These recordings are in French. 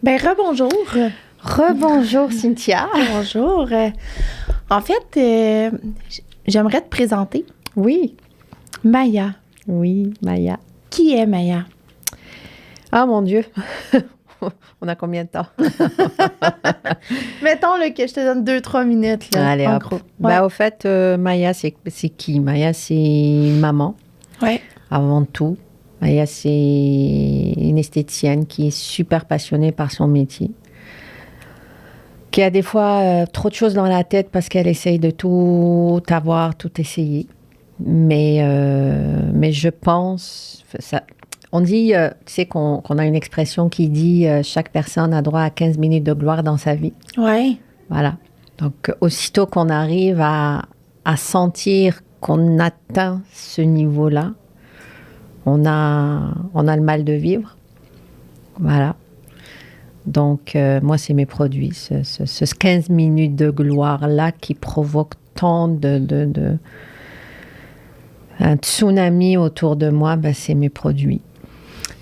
Ben, rebonjour. Rebonjour, Cynthia. Bonjour. En fait, j'aimerais te présenter Oui. Maya. Oui, Maya. Qui est Maya? Ah, mon Dieu. On a combien de temps? Mettons là, que je te donne 2-3 minutes. Là, Allez, en hop. gros. Au fait, Maya, c'est qui? Maya, c'est une maman, Ouais. avant tout. Maya, c'est une esthéticienne qui est super passionnée par son métier, qui a des fois trop de choses dans la tête parce qu'elle essaye de tout avoir, tout essayer. Mais je pense... On dit, tu sais, qu'on a une expression qui dit chaque personne a droit à 15 minutes de gloire dans sa vie. Ouais. Voilà. Donc, aussitôt qu'on arrive à sentir qu'on atteint ce niveau-là, on a le mal de vivre. Voilà. Donc, moi, c'est mes produits. Ce 15 minutes de gloire-là qui provoque tant un tsunami autour de moi, c'est mes produits.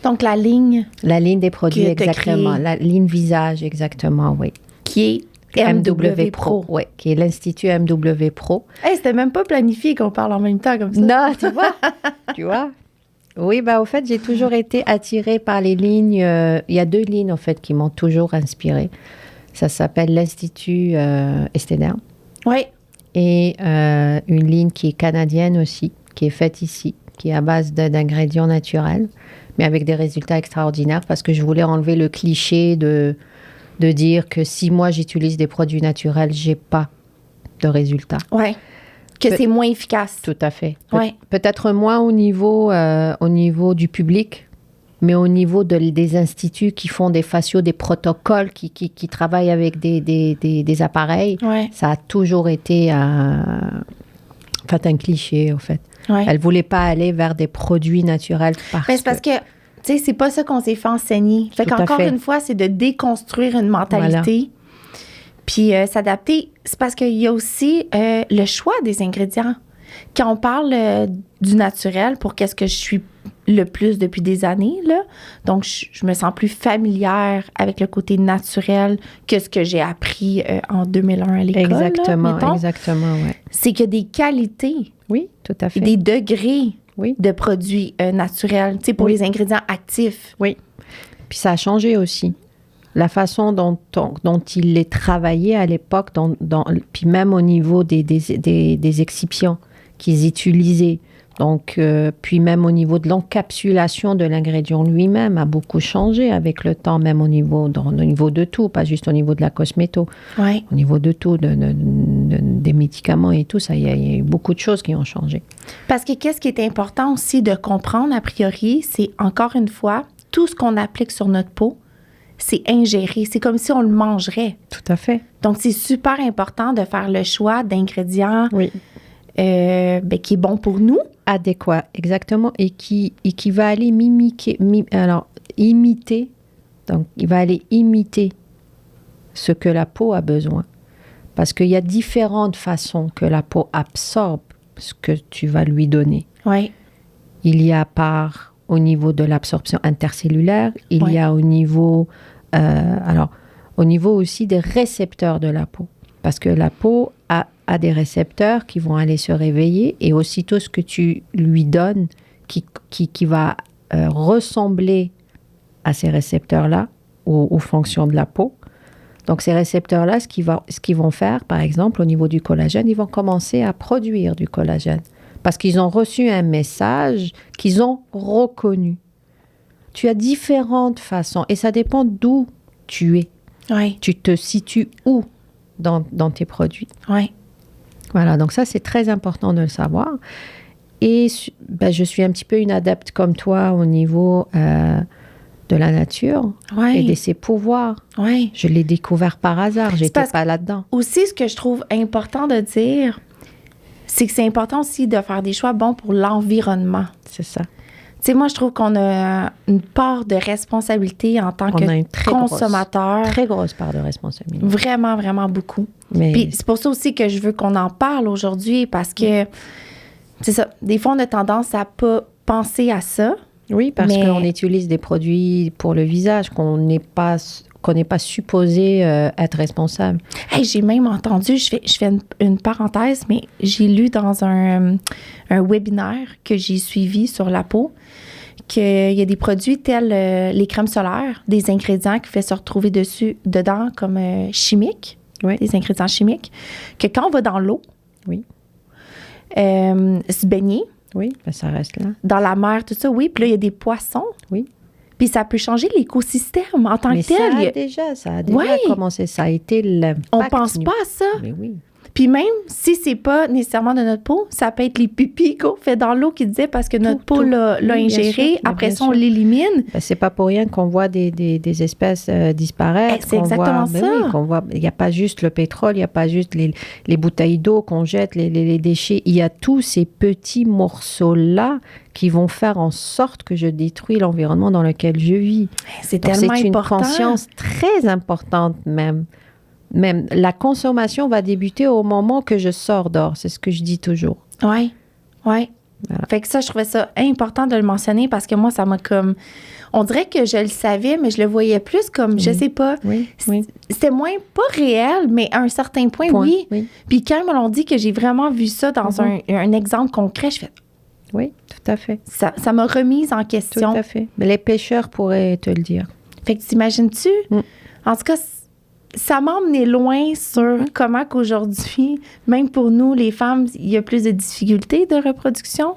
Donc, la ligne La ligne des produits, exactement. créée. La ligne visage, exactement, oui. qui est MW Pro. Oui, qui est l'Institut MW Pro. Hey, c'était même pas planifié qu'on parle en même temps comme ça. Non, tu vois. Tu vois. Oui, au fait, j'ai toujours été attirée par les lignes. Il y a 2 lignes, en fait, qui m'ont toujours inspirée. Ça s'appelle l'Institut Estéderm. Oui. Et une ligne qui est canadienne aussi, qui est faite ici, qui est à base d'ingrédients naturels, mais avec des résultats extraordinaires, parce que je voulais enlever le cliché de dire que si moi j'utilise des produits naturels, j'ai pas de résultats. Oui. Que c'est moins efficace. Tout à fait. Ouais. Peut-être moins au niveau du public, mais au niveau des instituts qui font des faciaux, des protocoles, qui travaillent avec des appareils. Ouais. Ça a toujours été un cliché, en fait. Ouais. Elle ne voulait pas aller vers des produits naturels Mais c'est parce que, tu sais, c'est pas ça qu'on s'est fait enseigner. Fait Tout à qu'encore fait. une fois, c'est de déconstruire une mentalité. Puis s'adapter. C'est parce qu'il y a aussi le choix des ingrédients. Quand on parle du naturel, pour qu'est-ce que je suis le plus depuis des années, là, donc je me sens plus familière avec le côté naturel que ce que j'ai appris en 2001 à l'école. Exactement, là, mettons. exactement, ouais. C'est qu'il y a des qualités. Oui, tout à fait. Des degrés Oui. de produits naturels, tu sais, pour Oui. les ingrédients actifs. Oui. Puis ça a changé aussi. La façon dont il est travaillé à l'époque, puis même au niveau des excipients qu'ils utilisaient. Donc, puis même au niveau de l'encapsulation de l'ingrédient lui-même a beaucoup changé avec le temps, même au niveau de tout, pas juste au niveau de la cosméto. Ouais. Au niveau de tout, des médicaments et tout, ça, il y a eu beaucoup de choses qui ont changé. Parce que qu'est-ce qui est important aussi de comprendre a priori, c'est encore une fois, tout ce qu'on applique sur notre peau, c'est ingéré. C'est comme si on le mangerait. Tout à fait. Donc, c'est super important de faire le choix d'ingrédients Oui. qui est bon pour nous. Adéquat, exactement, et qui va aller imiter. Donc, il va aller imiter ce que la peau a besoin. Parce qu'il y a différentes façons que la peau absorbe ce que tu vas lui donner. Oui. Il y a au niveau de l'absorption intercellulaire, il y a au niveau aussi des récepteurs de la peau. Parce que la peau a des récepteurs qui vont aller se réveiller et aussitôt ce que tu lui donnes qui va ressembler à ces récepteurs-là aux fonctions de la peau. Donc ces récepteurs-là, ce qu'ils vont faire, par exemple, au niveau du collagène, ils vont commencer à produire du collagène parce qu'ils ont reçu un message qu'ils ont reconnu. Tu as différentes façons et ça dépend d'où tu es. Oui. Tu te situes où dans tes produits. Oui. Voilà, donc ça, c'est très important de le savoir. Et je suis un petit peu une adepte comme toi au niveau de la nature et de ses pouvoirs. Oui. Je l'ai découvert par hasard, j'étais pas là-dedans. Aussi, ce que je trouve important de dire, c'est que c'est important aussi de faire des choix bons pour l'environnement. C'est ça. Tu sais, moi, je trouve qu'on a une part de responsabilité en tant que consommateur. Très grosse part de responsabilité. Vraiment, vraiment beaucoup. Mais puis c'est pour ça aussi que je veux qu'on en parle aujourd'hui parce que, c'est ça, des fois, on a tendance à pas penser à ça. Oui, parce qu'on utilise des produits pour le visage qu'on n'est pas qu'on n'est pas supposé être responsable. Hey, j'ai même entendu, je fais une parenthèse, mais j'ai lu dans un webinaire que j'ai suivi sur la peau qu'il y a des produits tels les crèmes solaires, des ingrédients qui fait se retrouver dedans comme chimiques, Oui. des ingrédients chimiques, que quand on va dans l'eau, Oui. Se baigner, Oui, ben ça reste là. dans la mer, tout ça, oui, puis là, il y a des poissons. Oui. Puis ça peut changer l'écosystème en tant Mais que tel. ça a déjà Ouais. commencé. Ça a été l'impact. On pense pas à ça. Mais oui. Puis même si c'est pas nécessairement de notre peau, ça peut être les pipis qu'on fait dans l'eau qui disait parce que notre peau l'a Oui, bien ingéré. sûr, mais Après bien ça, on sûr. l'élimine. Ben, c'est pas pour rien qu'on voit des espèces disparaître. C'est exactement ben ça. Oui, qu'on voit. Il n'y a pas juste le pétrole, il n'y a pas juste les bouteilles d'eau qu'on jette, les déchets. Il y a tous ces petits morceaux-là qui vont faire en sorte que je détruis l'environnement dans lequel je vis. C'est Donc, tellement c'est une important. conscience très importante même. Même la consommation va débuter au moment que je sors dehors. C'est ce que je dis toujours. Oui, oui. Voilà. Fait que ça, je trouvais ça important de le mentionner parce que moi, ça m'a comme... On dirait que je le savais, mais je le voyais plus comme, je sais pas. Oui, oui. C'était moins pas réel, mais à un certain point, oui. Puis quand ils me l'ont dit que j'ai vraiment vu ça dans un exemple concret, je fais... Oui, tout à fait. Ça m'a remise en Tout question. à fait. Mais les pêcheurs pourraient te le dire. Fait que t'imagines-tu? En tout cas, ça m'a emmené loin sur comment qu'aujourd'hui, même pour nous, les femmes, il y a plus de difficultés de reproduction.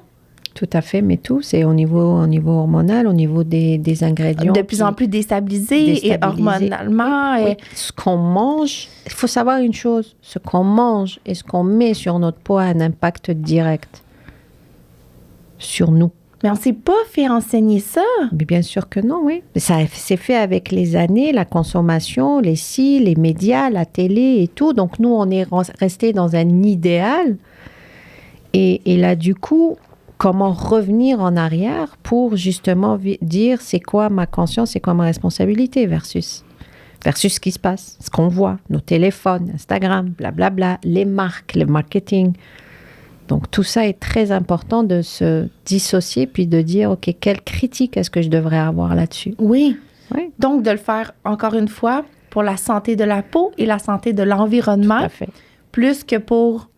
Tout à fait, mais tout, c'est au niveau hormonal, au niveau des ingrédients. De plus en plus déstabilisés et hormonalement. Oui. Ce qu'on mange, il faut savoir une chose, ce qu'on mange et ce qu'on met sur notre peau a un impact direct sur nous. Mais on ne s'est pas fait enseigner ça. Mais bien sûr que non, oui. Ça s'est fait avec les années, la consommation, les médias, la télé et tout. Donc nous, on est resté dans un idéal. Et là, du coup, comment revenir en arrière pour justement dire c'est quoi ma conscience, c'est quoi ma responsabilité versus ce qui se passe, ce qu'on voit, nos téléphones, Instagram, blablabla, les marques, le marketing. Donc tout ça est très important de se dissocier puis de dire, OK, quelle critique est-ce que je devrais avoir là-dessus? Oui. Oui. Donc de le faire encore une fois pour la santé de la peau et la santé de l'environnement. Tout à fait. Plus que pour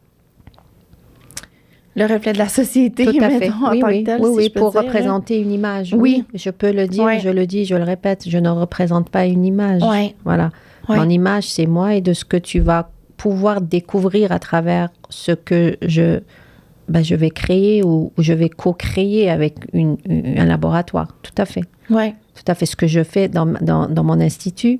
le reflet de la société, tout à fait. mettons, en tant que tel, si je peux pour dire, représenter une image. Oui. Je peux le dire, Ouais. je le dis, je le répète, je ne représente pas une image. Ouais. Voilà. Ouais. Mon image, c'est moi et de ce que tu vas pouvoir découvrir à travers ce que je vais créer ou je vais co-créer avec un laboratoire. Tout à fait. Oui. Tout à fait. Ce que je fais dans mon institut,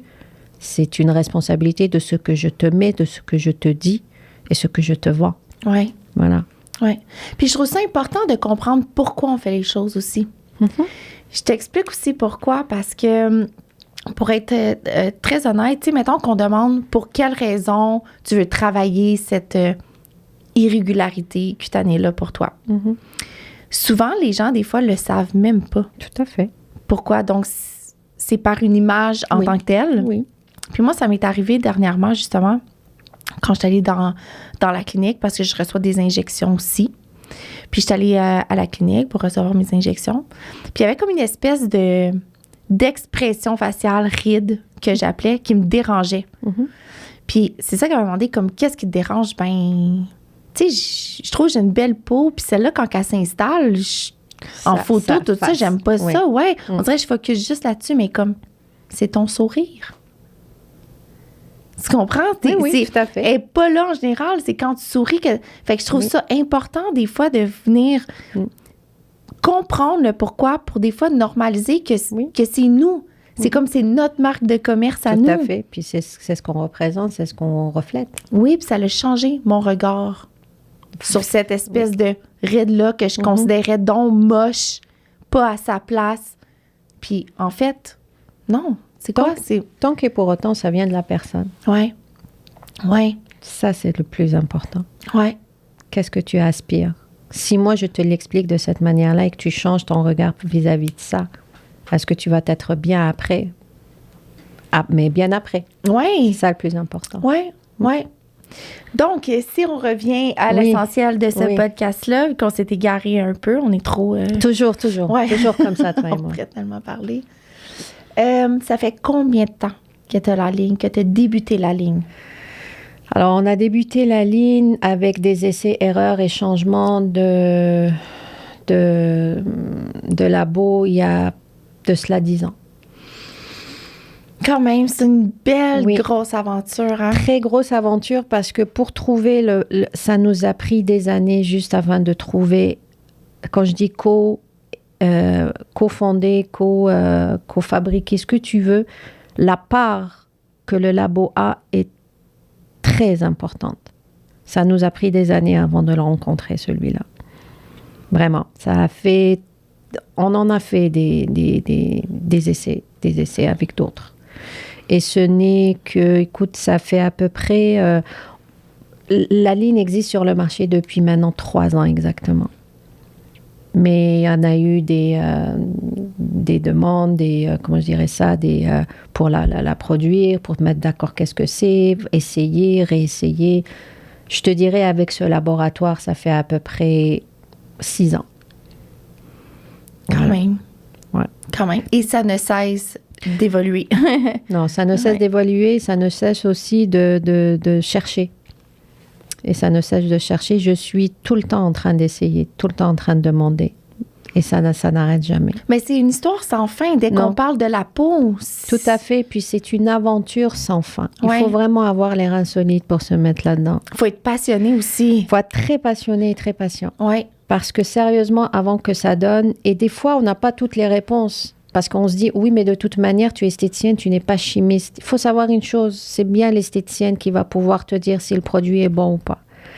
c'est une responsabilité de ce que je te mets, de ce que je te dis et ce que je te vends. Oui. Voilà. Oui. Puis je trouve ça important de comprendre pourquoi on fait les choses aussi. Je t'explique aussi pourquoi, parce que pour être très honnête, tu sais, mettons qu'on demande pour quelle raison tu veux travailler cette irrégularité cutanée-là pour toi. Souvent, les gens, des fois, le savent même pas. Tout à fait. Pourquoi? Donc, c'est par une image en tant que telle. Oui. Puis moi, ça m'est arrivé dernièrement, justement, quand je suis allée dans la clinique, parce que je reçois des injections aussi. Puis je suis allée à la clinique pour recevoir mes injections. Puis il y avait comme une espèce d'expression faciale ride que j'appelais, qui me dérangeait. Puis c'est ça qu'elle m'a demandé, comme, qu'est-ce qui te dérange? Ben, tu sais, je trouve que j'ai une belle peau, puis celle-là, quand elle s'installe, en photo, tout ça, j'aime pas ça, ouais. On dirait que je focus juste là-dessus, mais comme, c'est ton sourire. Tu comprends? Oui, tout à fait. Elle n'est pas là en général, c'est quand tu souris que... Fait que je trouve ça important des fois de venir comprendre le pourquoi pour des fois normaliser que c'est nous. C'est comme c'est notre marque de commerce à nous. Tout à fait. Puis c'est ce qu'on représente, c'est ce qu'on reflète. Oui, puis ça a changé mon regard sur cette espèce de ride-là que je considérais donc moche, pas à sa place. Puis en fait, non. C'est quoi? Tant que pour autant, ça vient de la personne. Oui. Oui. Ça, c'est le plus important. Oui. Qu'est-ce que tu aspires? Si moi, je te l'explique de cette manière-là et que tu changes ton regard vis-à-vis de ça, est-ce que tu vas être bien après? Mais bien après. Oui. C'est ça le plus important. Oui, oui. Donc, si on revient à l'essentiel de ce podcast-là, qu'on s'est égaré un peu, on est trop... Toujours. Ouais. Toujours comme ça, toi et moi. On pourrait tellement parler. Ça fait combien de temps que tu as la ligne, que tu as débuté la ligne? Alors, on a débuté la ligne avec des essais, erreurs et changements de labo il y a de cela 10 ans. Quand même, c'est une belle grosse aventure. Hein? Très grosse aventure parce que pour trouver ça nous a pris des années juste avant de trouver, quand je dis co-fonder, co-fabriquer, ce que tu veux, la part que le labo a est très importante. Ça nous a pris des années avant de le rencontrer, celui-là. Vraiment, on en a fait des essais avec d'autres. Et ce n'est que, écoute, ça fait à peu près... la ligne existe sur le marché depuis maintenant 3 ans exactement. Mais il y en a eu des demandes, comment je dirais ça, pour la produire, pour te mettre d'accord qu'est-ce que c'est, essayer, réessayer. Je te dirais, avec ce laboratoire, ça fait à peu près 6 ans. Quand même. Ouais. Quand même. Et ça ne cesse d'évoluer. Non, ça ne cesse d'évoluer, ça ne cesse aussi de chercher. Et ça ne cesse de chercher. Je suis tout le temps en train d'essayer, tout le temps en train de demander. Et ça n'arrête jamais. Mais c'est une histoire sans fin dès qu'on parle de la peau. Tout à fait. Puis c'est une aventure sans fin. Il faut vraiment avoir les reins solides pour se mettre là-dedans. Il faut être passionné aussi. Il faut être très passionné et très patient. Oui. Parce que sérieusement, avant que ça donne, et des fois, on n'a pas toutes les réponses. Parce qu'on se dit, oui, mais de toute manière, tu es esthéticienne, tu n'es pas chimiste. Il faut savoir une chose, c'est bien l'esthéticienne qui va pouvoir te dire si le produit est bon ou pas.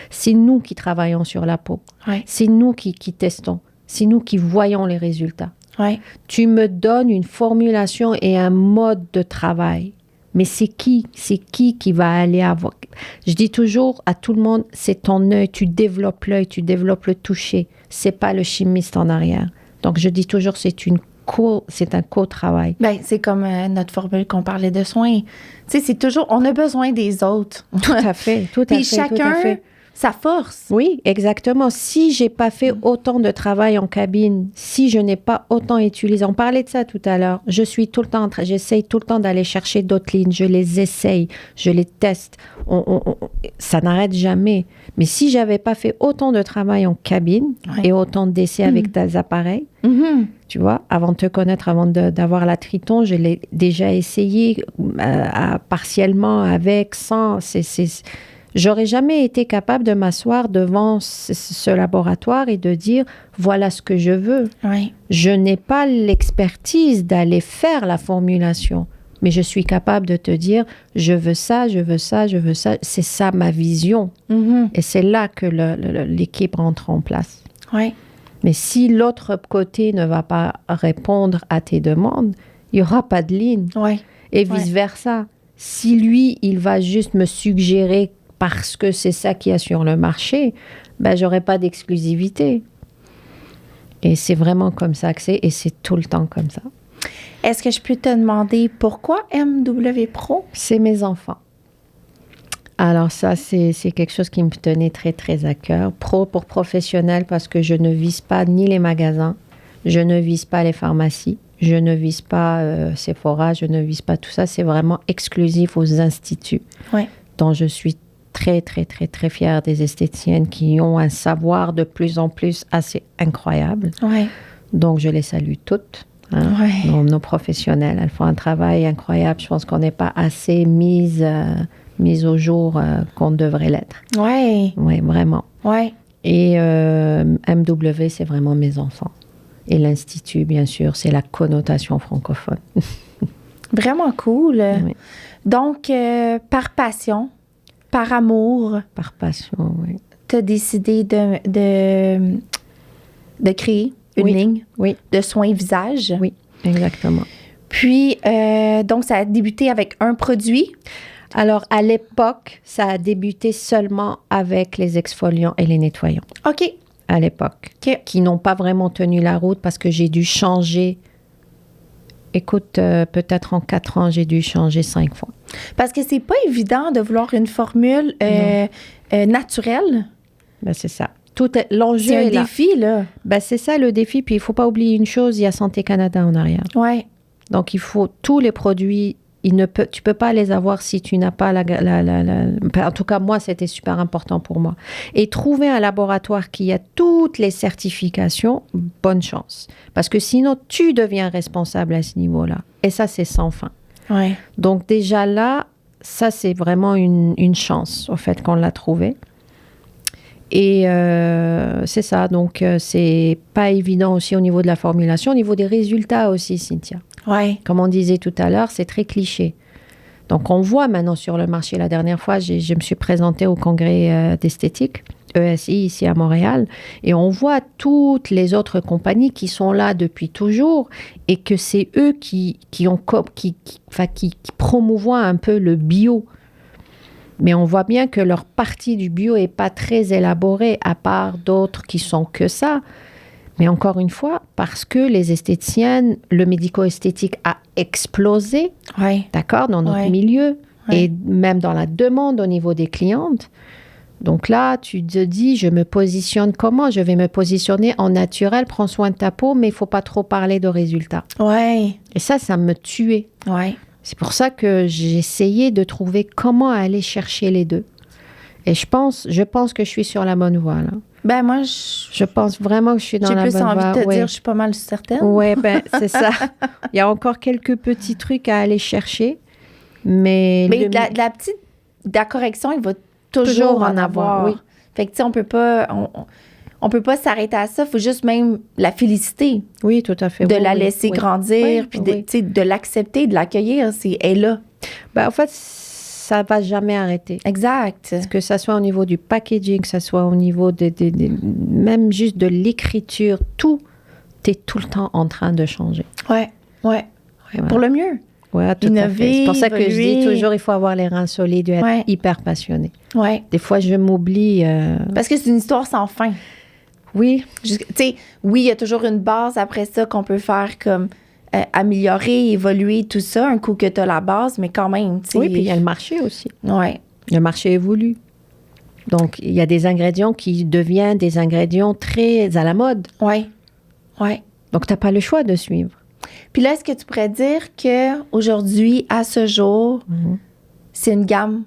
C'est nous qui travaillons sur la peau. Ouais. C'est nous qui testons. C'est nous qui voyons les résultats. Ouais. Tu me donnes une formulation et un mode de travail. Mais c'est qui va aller avoir... Je dis toujours à tout le monde, c'est ton œil, tu développes l'œil, tu développes le toucher. C'est pas le chimiste en arrière. Donc, je dis toujours, c'est un co-travail. Ben, c'est comme notre formule qu'on parlait de soins. Tu sais, c'est toujours, on a besoin des autres. Tout à fait, tout à fait. Puis chacun, sa force. Oui, exactement. Si j'ai pas fait autant de travail en cabine, si je n'ai pas autant utilisé, on parlait de ça tout à l'heure, j'essaye tout le temps d'aller chercher d'autres lignes, je les essaye, je les teste. Ça n'arrête jamais. Mais si j'avais pas fait autant de travail en cabine et autant d'essais avec des appareils, tu vois, avant de te connaître, avant d'avoir la Triton, je l'ai déjà essayé partiellement avec, sans... J'aurais jamais été capable de m'asseoir devant ce laboratoire et de dire, voilà ce que je veux. Oui. Je n'ai pas l'expertise d'aller faire la formulation, mais je suis capable de te dire, je veux ça, je veux ça, je veux ça. C'est ça ma vision. Et c'est là que l'équipe rentre en place. Oui. Mais si l'autre côté ne va pas répondre à tes demandes, il n'y aura pas de ligne. Oui. Et vice-versa. Si lui, il va juste me suggérer parce que c'est ça qu'il y a sur le marché, ben, j'aurai pas d'exclusivité. Et c'est vraiment comme ça que c'est, et c'est tout le temps comme ça. Est-ce que je peux te demander pourquoi MW Pro? C'est mes enfants. Alors ça, c'est quelque chose qui me tenait très, très à cœur. Pro pour professionnel, parce que je ne vise pas ni les magasins, je ne vise pas les pharmacies, je ne vise pas Sephora, je ne vise pas tout ça. C'est vraiment exclusif aux instituts, dont je suis très, très, très, très fière des esthéticiennes qui ont un savoir de plus en plus assez incroyable. Ouais. Donc, je les salue toutes. Hein, nos professionnels, elles font un travail incroyable. Je pense qu'on n'est pas assez mise au jour qu'on devrait l'être. Oui. Oui, vraiment. Oui. Et MW, c'est vraiment mes enfants. Et l'Institut, bien sûr, c'est la connotation francophone. Vraiment cool. Oui. Donc, par passion, par amour. Par passion, oui. Tu as décidé de créer une ligne de soins visage. Oui, exactement. Puis, donc, ça a débuté avec un produit. Alors, à l'époque, ça a débuté seulement avec les exfoliants et les nettoyants. OK. À l'époque. OK. Qui n'ont pas vraiment tenu la route parce que j'ai dû changer. Écoute, peut-être en 4 ans, j'ai dû changer 5 fois. Parce que c'est pas évident de vouloir une formule naturelle. Ben, c'est ça. L'enjeu c'est est un défi, là. Ben, c'est ça le défi. Puis il faut pas oublier une chose, il y a Santé Canada en arrière. Oui. Donc il faut tous les produits tu peux pas les avoir si tu n'as pas en tout cas, moi, c'était super important pour moi. Et trouver un laboratoire qui a toutes les certifications, bonne chance. Parce que sinon, tu deviens responsable à ce niveau-là. Et ça, c'est sans fin. Ouais. Donc déjà là, ça, c'est vraiment une chance, au fait, qu'on l'a trouvé. Et c'est ça. Donc, c'est pas évident aussi au niveau de la formulation, au niveau des résultats aussi, Cynthia. Ouais. Comme on disait tout à l'heure, c'est très cliché. Donc, on voit maintenant sur le marché. La dernière fois, je me suis présentée au congrès d'esthétique, ESI, ici à Montréal, et on voit toutes les autres compagnies qui sont là depuis toujours et que c'est eux qui promouvoient un peu le bio. Mais on voit bien que leur partie du bio n'est pas très élaborée, à part d'autres qui sont que ça. Mais encore une fois, parce que les esthéticiennes, le médico-esthétique a explosé, d'accord, dans notre milieu, et même dans la demande au niveau des clientes. Donc là, tu te dis, je me positionne comment? Je vais me positionner en naturel, prends soin de ta peau, mais il ne faut pas trop parler de résultats. Ouais. Et ça me tuait. Ouais. C'est pour ça que j'ai essayé de trouver comment aller chercher les deux. Et je pense que je suis sur la bonne voie, là. Ben moi, je pense vraiment que je suis dans la bonne voie. J'ai plus envie de te dire, je suis pas mal certaine. Oui, ben c'est ça. Il y a encore quelques petits trucs à aller chercher, mais la petite correction, il va toujours en avoir. Oui. Fait que tu sais, on peut pas s'arrêter à ça. Il faut juste même la féliciter. Oui, tout à fait. De la laisser grandir, puis de l'accepter, de l'accueillir. Elle est là. Ben, en fait, ça va jamais arrêter. Exact. Que ça soit au niveau du packaging, que ça soit au niveau même juste de l'écriture, tout est tout le temps en train de changer. Ouais. Voilà. Pour le mieux. Oui, tout à fait. C'est pour ça que je dis toujours, il faut avoir les reins solides et être hyper passionné. Ouais. Des fois, je m'oublie. Parce que c'est une histoire sans fin. Oui. Oui, il y a toujours une base après ça qu'on peut faire comme améliorer, évoluer, tout ça, un coup que tu as la base, mais quand même. Oui, puis il y a le marché aussi. Oui. Le marché évolue. Donc, il y a des ingrédients qui deviennent des ingrédients très à la mode. Oui. Donc, tu n'as pas le choix de suivre. Puis là, est-ce que tu pourrais dire qu'aujourd'hui, à ce jour, c'est une gamme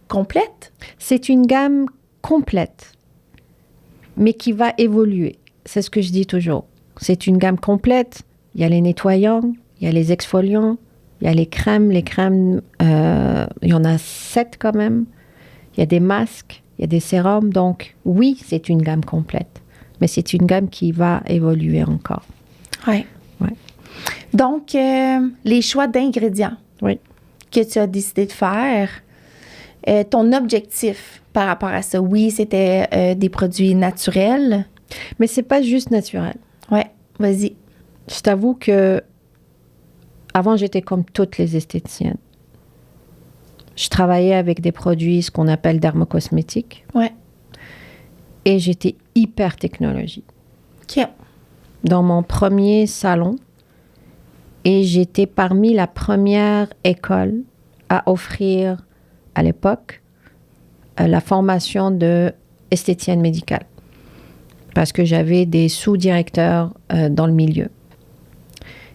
complète? C'est une gamme complète, mais qui va évoluer. C'est ce que je dis toujours. C'est une gamme complète. Il y a les nettoyants, il y a les exfoliants, il y a les crèmes. Les crèmes, il y en a 7 quand même. Il y a des masques, il y a des sérums. Donc, oui, c'est une gamme complète. Mais c'est une gamme qui va évoluer encore. Oui. Donc, les choix d'ingrédients que tu as décidé de faire, ton objectif par rapport à ça, oui, c'était des produits naturels. Mais c'est pas juste naturel. Oui, vas-y. Je t'avoue que avant, j'étais comme toutes les esthéticiennes. Je travaillais avec des produits, ce qu'on appelle dermocosmétiques. Ouais. Et j'étais hyper technologie. OK. Dans mon premier salon, et j'étais parmi la première école à offrir, à l'époque, la formation de esthéticienne médicale. Parce que j'avais des sous-directeurs dans le milieu.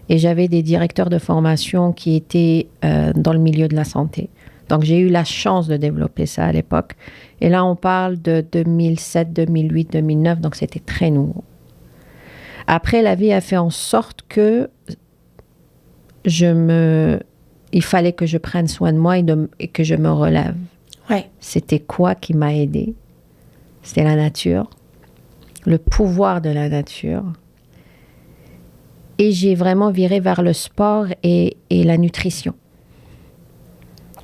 Et j'avais des directeurs de formation qui étaient dans le milieu de la santé. Donc, j'ai eu la chance de développer ça à l'époque. Et là, on parle de 2007, 2008, 2009, donc c'était très nouveau. Après, la vie a fait en sorte que il fallait que je prenne soin de moi et que je me relève. Ouais. C'était quoi qui m'a aidée? C'était la nature, le pouvoir de la nature. Et j'ai vraiment viré vers le sport et la nutrition.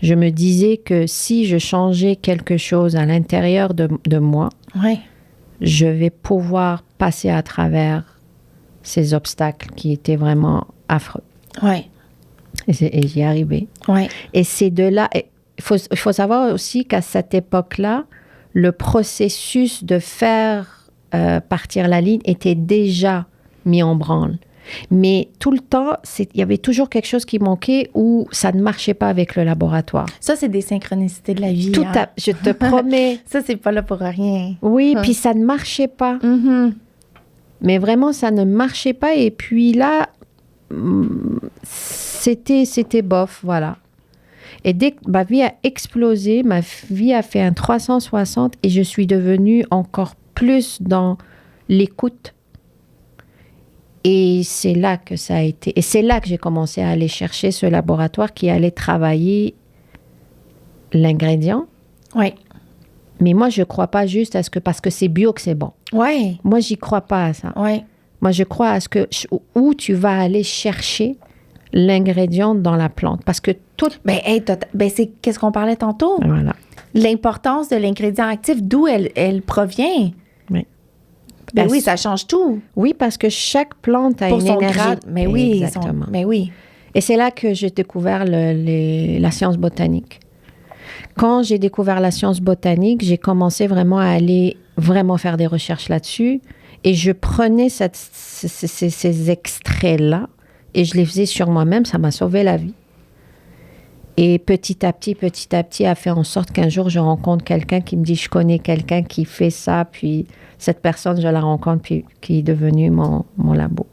Je me disais que si je changeais quelque chose à l'intérieur de moi, je vais pouvoir passer à travers ces obstacles qui étaient vraiment affreux. Ouais. Et j'y arrivais. Ouais. Et c'est de là... Il faut savoir aussi qu'à cette époque-là, le processus de faire partir la ligne était déjà mis en branle. Mais tout le temps, il y avait toujours quelque chose qui manquait ou ça ne marchait pas avec le laboratoire. Ça, c'est des synchronicités de la vie. Je te promets. Ça, c'est pas là pour rien. Oui, puis ça ne marchait pas. Mm-hmm. Mais vraiment, ça ne marchait pas. Et puis là, c'était bof, voilà. Et dès que ma vie a explosé, ma vie a fait un 360 et je suis devenue encore plus dans l'écoute. Et c'est là que ça a été. Et c'est là que j'ai commencé à aller chercher ce laboratoire qui allait travailler l'ingrédient. Oui. Mais moi, je ne crois pas juste à ce que parce que c'est bio que c'est bon. Oui. Moi, j'y crois pas à ça. Oui. Moi, je crois à ce que où tu vas aller chercher l'ingrédient dans la plante. Parce que tout... Ben, c'est qu'est-ce qu'on parlait tantôt? Voilà. L'importance de l'ingrédient actif, d'où elle provient. Oui. Ben oui, ça change tout. Oui, parce que chaque plante a Pour une son énergie. grade. Mais oui. Exactement. Mais oui. Et c'est là que j'ai découvert la science botanique. Quand j'ai découvert la science botanique, j'ai commencé vraiment à aller vraiment faire des recherches là-dessus. Et je prenais ces extraits-là et je les faisais sur moi-même. Ça m'a sauvé la vie. Et petit à petit, a fait en sorte qu'un jour, je rencontre quelqu'un qui me dit, je connais quelqu'un qui fait ça. Puis cette personne, je la rencontre, puis qui est devenue mon labo.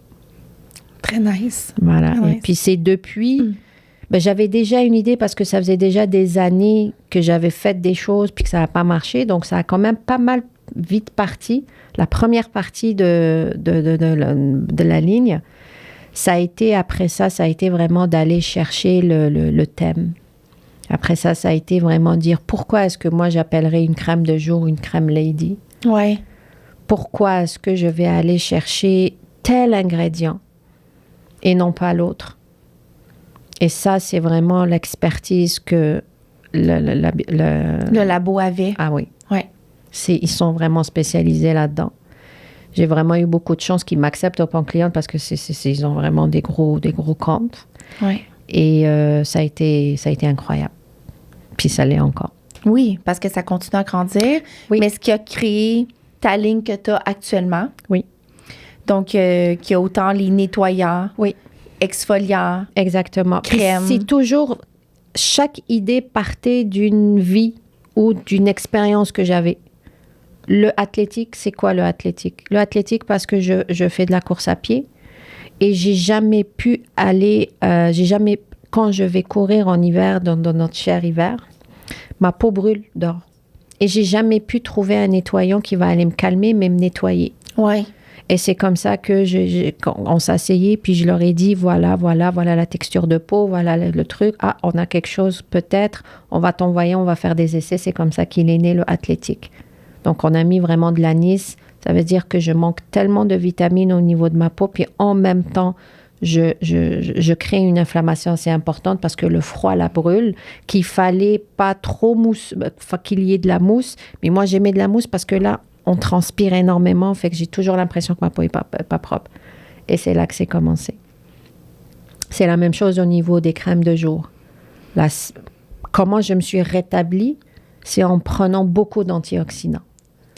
Très nice. Voilà. Très et nice. puis c'est depuis... Ben, j'avais déjà une idée parce que ça faisait déjà des années que j'avais fait des choses puis que ça n'a pas marché. Donc, ça a quand même pas mal vite parti. La première partie de la ligne, ça a été, après ça a été vraiment d'aller chercher le thème. Après ça a été vraiment dire pourquoi est-ce que moi j'appellerais une crème de jour une crème lady? Oui. Pourquoi est-ce que je vais aller chercher tel ingrédient et non pas l'autre? Et ça, c'est vraiment l'expertise que le labo avait. Ah oui. Ouais. Ils sont vraiment spécialisés là-dedans. J'ai vraiment eu beaucoup de chance qu'ils m'acceptent en tant que cliente parce que ils ont vraiment des gros comptes. Ouais. Et ça a été incroyable. Puis ça l'est encore. Oui, parce que ça continue à grandir. Oui. Mais ce qui a créé ta ligne que tu as actuellement. Oui. Donc, qui a autant les nettoyants. Oui. Exfoliants. Exactement. Crème. Puis c'est toujours... Chaque idée partait d'une vie ou d'une expérience que j'avais. Le athlétique, c'est quoi le athlétique? Le athlétique, parce que je fais de la course à pied et j'ai jamais pu aller... quand je vais courir en hiver, dans notre cher hiver, ma peau brûle dehors. Et j'ai jamais pu trouver un nettoyant qui va aller me calmer, mais me nettoyer. Oui. Et c'est comme ça que on s'asseyait, puis je leur ai dit, voilà la texture de peau, voilà le truc. Ah, on a quelque chose peut-être, on va t'envoyer, on va faire des essais. C'est comme ça qu'il est né le athlétique. Donc, on a mis vraiment de l'anis. Ça veut dire que je manque tellement de vitamines au niveau de ma peau, puis en même temps, je crée une inflammation assez importante parce que le froid la brûle, qu'il fallait pas trop qu'il y ait de la mousse. Mais moi, j'aimais de la mousse parce que là, on transpire énormément, fait que j'ai toujours l'impression que ma peau n'est pas propre. Et c'est là que c'est commencé. C'est la même chose au niveau des crèmes de jour. Comment je me suis rétablie, c'est en prenant beaucoup d'antioxydants.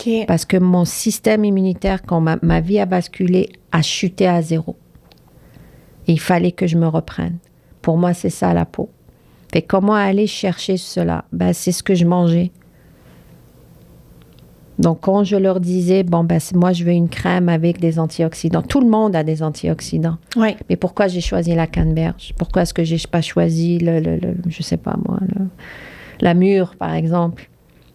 Okay. Parce que mon système immunitaire, quand ma vie a basculé, a chuté à 0. Et il fallait que je me reprenne. Pour moi, c'est ça la peau. Et comment aller chercher cela? Ben, c'est ce que je mangeais. Donc, quand je leur disais, moi, je veux une crème avec des antioxydants. Tout le monde a des antioxydants. Oui. Mais pourquoi j'ai choisi la canneberge? Pourquoi est-ce que j'ai pas choisi je sais pas moi, la mûre, par exemple?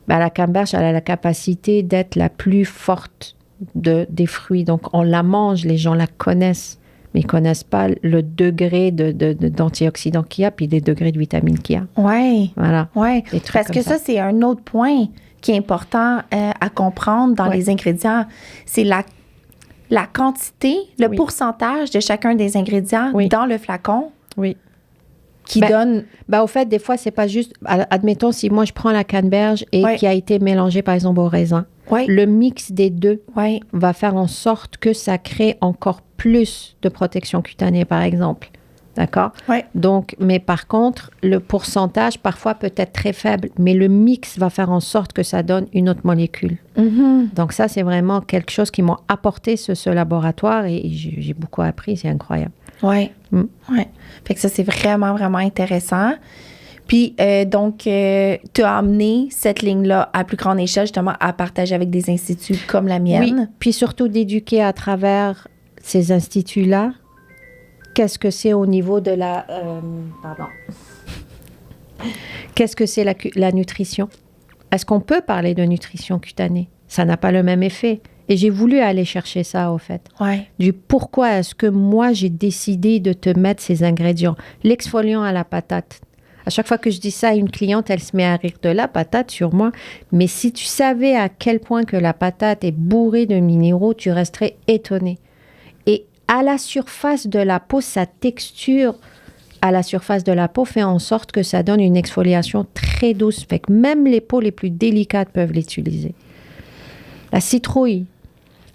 Ben, la canneberge, elle a la capacité d'être la plus forte des fruits. Donc, on la mange, les gens la connaissent. Mais ils ne connaissent pas le degré d'antioxydants qu'il y a, puis les degrés de vitamines qu'il y a. Oui. Voilà. Oui. Parce que ça, c'est un autre point qui est important à comprendre dans les ingrédients. C'est la quantité, le pourcentage de chacun des ingrédients dans le flacon. Oui. Qui donne... au fait, des fois, c'est pas juste... Admettons, si moi, je prends la canneberge et qui a été mélangée, par exemple, au raisin, le mix des deux va faire en sorte que ça crée encore plus de protection cutanée, par exemple. D'accord? Oui. Donc, mais par contre, le pourcentage, parfois, peut être très faible, mais le mix va faire en sorte que ça donne une autre molécule. Mm-hmm. Donc, ça, c'est vraiment quelque chose qui m'a apporté ce laboratoire et j'ai beaucoup appris. C'est incroyable. Oui. Oui. Fait que ça, c'est vraiment, vraiment intéressant. Puis, donc, tu as amené cette ligne-là à plus grande échelle, justement, à partager avec des instituts comme la mienne. Oui, puis surtout d'éduquer à travers ces instituts-là, qu'est-ce que c'est au niveau de la... pardon. Qu'est-ce que c'est la nutrition? Est-ce qu'on peut parler de nutrition cutanée? Ça n'a pas le même effet. Et j'ai voulu aller chercher ça, au fait. Ouais. Du pourquoi est-ce que moi, j'ai décidé de te mettre ces ingrédients. L'exfoliant à la patate. À chaque fois que je dis ça à une cliente, elle se met à rire de la patate sur moi. Mais si tu savais à quel point que la patate est bourrée de minéraux, tu resterais étonné. Et à la surface de la peau, sa texture à la surface de la peau fait en sorte que ça donne une exfoliation très douce. Fait que même les peaux les plus délicates peuvent l'utiliser. La citrouille.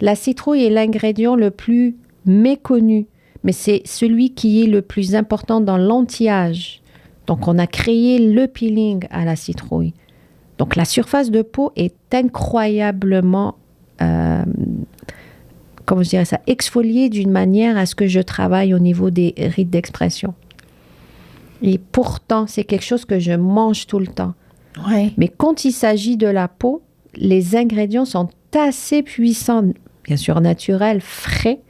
La citrouille est l'ingrédient le plus méconnu, mais c'est celui qui est le plus important dans l'anti-âge. Donc, on a créé le peeling à la citrouille. Donc, la surface de peau est incroyablement, comment je dirais ça, exfoliée d'une manière à ce que je travaille au niveau des rides d'expression. Et pourtant, c'est quelque chose que je mange tout le temps. Ouais. Mais quand il s'agit de la peau, les ingrédients sont assez puissants, bien sûr naturels, frais,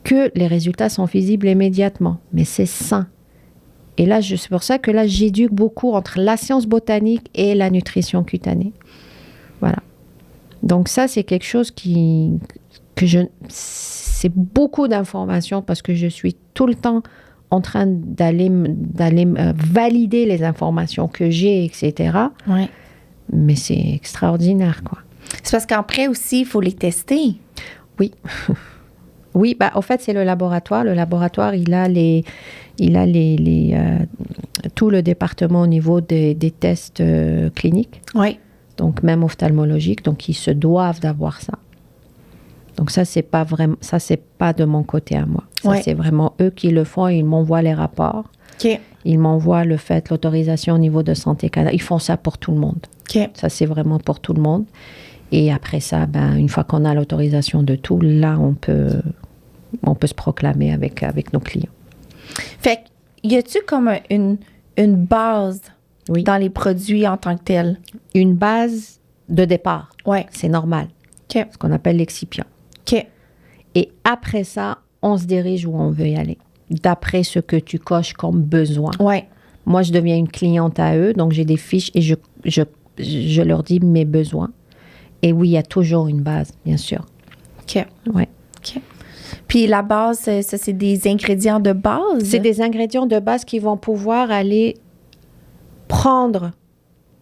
que les résultats sont visibles immédiatement. Mais c'est sain. Et là, c'est pour ça que là, j'éduque beaucoup entre la science botanique et la nutrition cutanée. Voilà. Donc ça, c'est quelque chose c'est beaucoup d'informations parce que je suis tout le temps en train d'aller valider les informations que j'ai, etc. Ouais. Mais c'est extraordinaire, quoi. C'est parce qu'après aussi, il faut les tester. Oui. Oui, au fait, c'est le laboratoire. Le laboratoire, il a tout le département au niveau des tests cliniques. Oui. Donc, même ophtalmologiques. Donc, ils se doivent d'avoir ça. Donc, ça, c'est pas de mon côté à moi. Ça, c'est vraiment eux qui le font. Ils m'envoient les rapports. OK. Ils m'envoient l'autorisation au niveau de Santé Canada. Ils font ça pour tout le monde. OK. Ça, c'est vraiment pour tout le monde. Et après ça, une fois qu'on a l'autorisation de tout, là, on peut se proclamer avec nos clients. Fait que, y a-tu comme une base dans les produits en tant que tels? Une base de départ. Oui. C'est normal. OK. Ce qu'on appelle l'excipient. OK. Et après ça, on se dirige où on veut y aller, d'après ce que tu coches comme besoin. Oui. Moi, je deviens une cliente à eux, donc j'ai des fiches et je leur dis mes besoins. Et oui, il y a toujours une base, bien sûr. OK. Ouais. OK. Puis la base, ça, c'est des ingrédients de base? C'est des ingrédients de base qui vont pouvoir aller prendre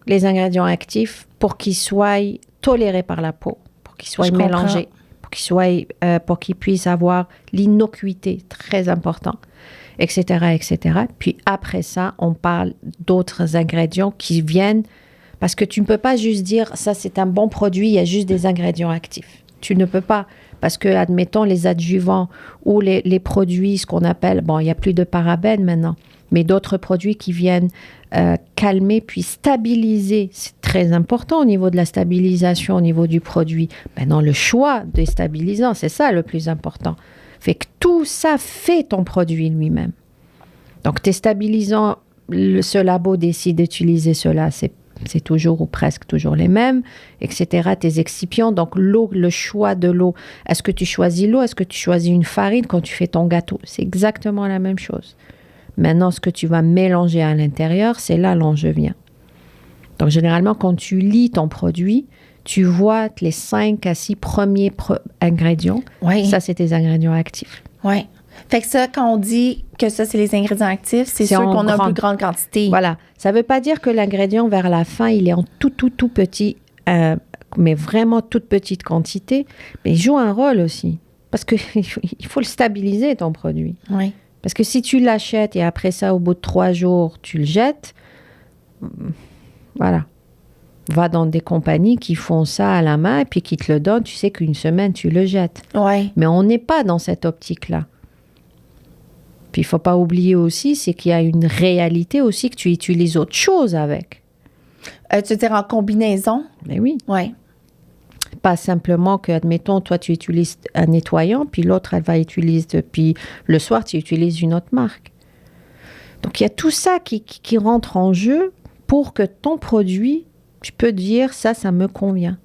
les ingrédients actifs pour qu'ils soient tolérés par la peau, pour qu'ils soient mélangés, pour qu'ils puissent avoir l'innocuité, très important, etc., etc. Puis après ça, on parle d'autres ingrédients qui viennent, parce que tu ne peux pas juste dire, ça c'est un bon produit, il y a juste des ingrédients actifs. Tu ne peux pas, parce que, admettons, les adjuvants ou les produits, ce qu'on appelle, il n'y a plus de parabènes maintenant, mais d'autres produits qui viennent calmer puis stabiliser. C'est très important au niveau de la stabilisation, au niveau du produit. Maintenant, le choix des stabilisants, c'est ça le plus important. Fait que tout ça fait ton produit lui-même. Donc, tes stabilisants, ce labo décide d'utiliser cela, c'est toujours ou presque toujours les mêmes, etc. Tes excipients, donc l'eau, le choix de l'eau. Est-ce que tu choisis l'eau? Est-ce que tu choisis une farine quand tu fais ton gâteau? C'est exactement la même chose. Maintenant, ce que tu vas mélanger à l'intérieur, c'est là l'enjeu vient. Donc, généralement, quand tu lis ton produit, tu vois les 5 à 6 premiers ingrédients. Oui. Ça, c'est tes ingrédients actifs. Oui. Fait que ça, quand on dit que ça, c'est les ingrédients actifs, c'est sûr qu'on a une plus grande quantité. Voilà. Ça ne veut pas dire que l'ingrédient, vers la fin, il est en tout petit, mais vraiment toute petite quantité. Mais il joue un rôle aussi. Parce qu'il faut le stabiliser, ton produit. Oui. Parce que si tu l'achètes et après ça, au bout de 3 jours, tu le jettes, voilà. Va dans des compagnies qui font ça à la main et puis qui te le donnent. Tu sais qu'une semaine, tu le jettes. Oui. Mais on n'est pas dans cette optique-là. Puis il ne faut pas oublier aussi, c'est qu'il y a une réalité aussi que tu utilises autre chose avec. Tu veux dire en combinaison? Mais oui. Oui. Pas simplement que, admettons, toi, tu utilises un nettoyant, puis l'autre, elle va utiliser, puis le soir, tu utilises une autre marque. Donc, il y a tout ça qui rentre en jeu pour que ton produit, tu peux dire, ça me convient.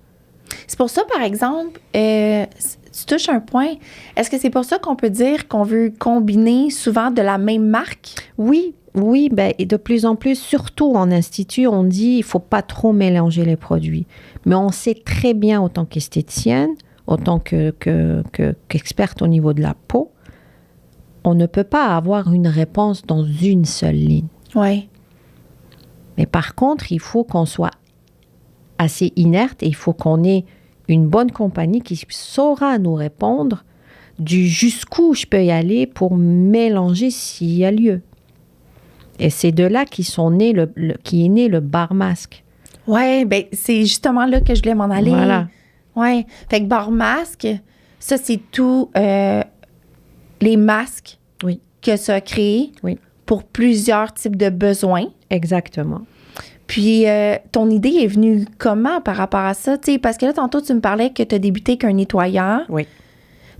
C'est pour ça, par exemple, tu touches un point. Est-ce que c'est pour ça qu'on peut dire qu'on veut combiner souvent de la même marque? Oui, Oui, ben, et de plus en plus, surtout en institut, on dit il faut pas trop mélanger les produits. Mais on sait très bien, autant qu'esthéticienne, autant qu'experte au niveau de la peau, on ne peut pas avoir une réponse dans une seule ligne. Oui. Mais par contre, il faut qu'on soit assez inerte et il faut qu'on ait une bonne compagnie qui saura nous répondre du jusqu'où je peux y aller pour mélanger s'il y a lieu. Et c'est de là qui est né le bar masque. Oui, ben c'est justement là que je voulais m'en aller. Voilà. Oui. Fait que bar masque, ça, c'est tout les masques Oui. que ça a créé pour plusieurs types de besoins. Exactement. Puis, ton idée est venue comment par rapport à ça? T'sais, parce que là, tantôt, tu me parlais que tu as débuté qu'un nettoyant. Oui.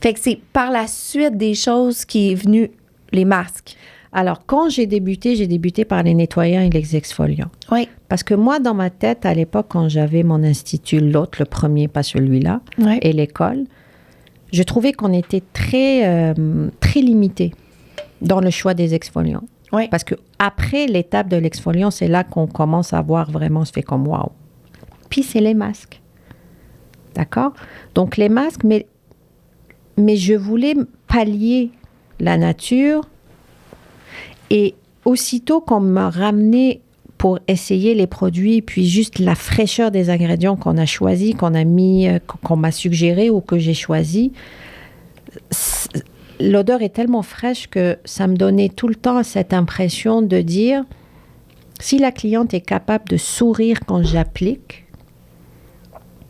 Fait que c'est par la suite des choses qui est venu les masques. Alors, quand j'ai débuté par les nettoyants et les exfoliants. Oui. Parce que moi, dans ma tête, à l'époque, quand j'avais mon institut, l'autre, le premier, pas celui-là, et l'école, je trouvais qu'on était très, très limité dans le choix des exfoliants. Oui. Parce qu'après l'étape de l'exfoliant, c'est là qu'on commence à voir vraiment, on se fait comme waouh. Puis c'est les masques. D'accord? Donc les masques, mais je voulais pallier la nature. Et aussitôt qu'on m'a ramené pour essayer les produits, puis juste la fraîcheur des ingrédients qu'on a choisis, qu'on a mis, qu'on m'a suggéré ou que j'ai choisi, l'odeur est tellement fraîche que ça me donnait tout le temps cette impression de dire, si la cliente est capable de sourire quand j'applique,